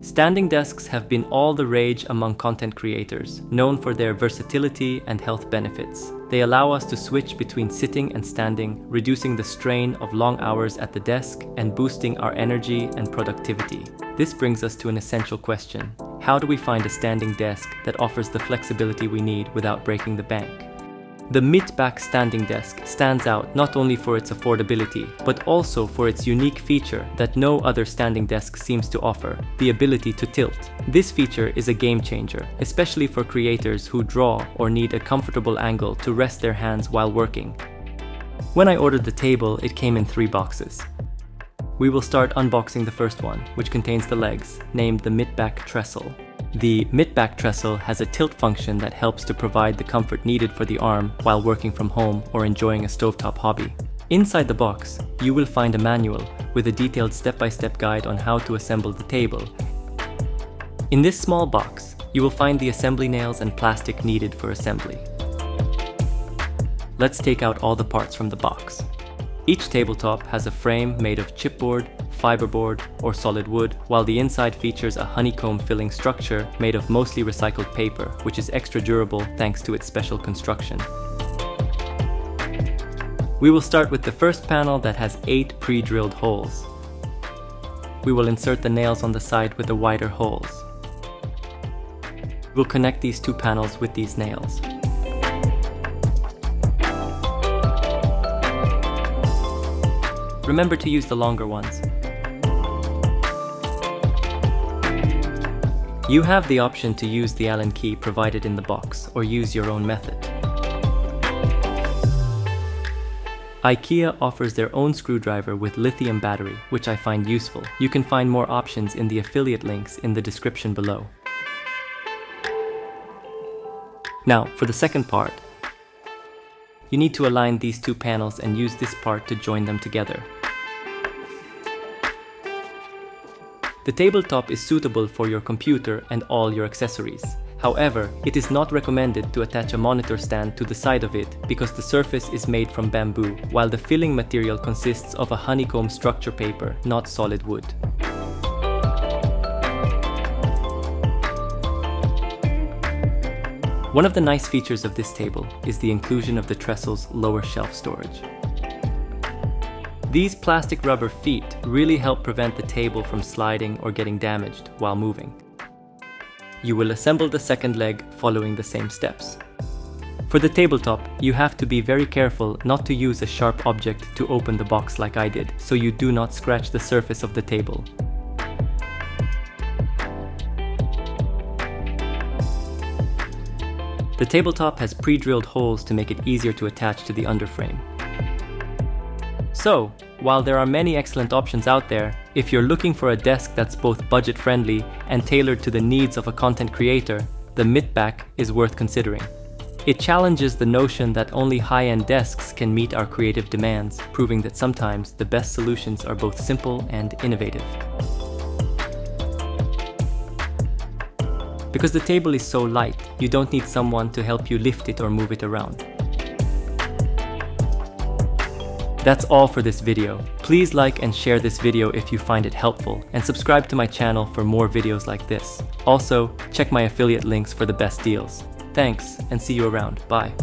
Standing desks have been all the rage among content creators, known for their versatility and health benefits. They allow us to switch between sitting and standing, reducing the strain of long hours at the desk and boosting our energy and productivity. This brings us to an essential question. How do we find a standing desk that offers the flexibility we need without breaking the bank? The Midback standing desk stands out not only for its affordability, but also for its unique feature that no other standing desk seems to offer, the ability to tilt. This feature is a game changer, especially for creators who draw or need a comfortable angle to rest their hands while working. When I ordered the table, it came in 3 boxes. We will start unboxing the first one, which contains the legs, named the Midback trestle. The Midback trestle has a tilt function that helps to provide the comfort needed for the arm while working from home or enjoying a stovetop hobby. Inside the box, you will find a manual with a detailed step-by-step guide on how to assemble the table. In this small box, you will find the assembly nails and plastic needed for assembly. Let's take out all the parts from the box. Each tabletop has a frame made of chipboard, fiberboard, or solid wood, while the inside features a honeycomb filling structure made of mostly recycled paper, which is extra durable thanks to its special construction. We will start with the first panel that has 8 pre-drilled holes. We will insert the nails on the side with the wider holes. We'll connect these 2 panels with these nails. Remember to use the longer ones. You have the option to use the Allen key provided in the box or use your own method. IKEA offers their own screwdriver with lithium battery, which I find useful. You can find more options in the affiliate links in the description below. Now, for the second part, you need to align these 2 panels and use this part to join them together. The tabletop is suitable for your computer and all your accessories. However, it is not recommended to attach a monitor stand to the side of it because the surface is made from bamboo, while the filling material consists of a honeycomb structure paper, not solid wood. One of the nice features of this table is the inclusion of the trestle's lower shelf storage. These plastic rubber feet really help prevent the table from sliding or getting damaged while moving. You will assemble the second leg following the same steps. For the tabletop, you have to be very careful not to use a sharp object to open the box like I did, so you do not scratch the surface of the table. The tabletop has pre-drilled holes to make it easier to attach to the underframe. So, while there are many excellent options out there, if you're looking for a desk that's both budget-friendly and tailored to the needs of a content creator, the Midback is worth considering. It challenges the notion that only high-end desks can meet our creative demands, proving that sometimes the best solutions are both simple and innovative. Because the table is so light, you don't need someone to help you lift it or move it around. That's all for this video. Please like and share this video if you find it helpful, and subscribe to my channel for more videos like this. Also, check my affiliate links for the best deals. Thanks, and see you around. Bye.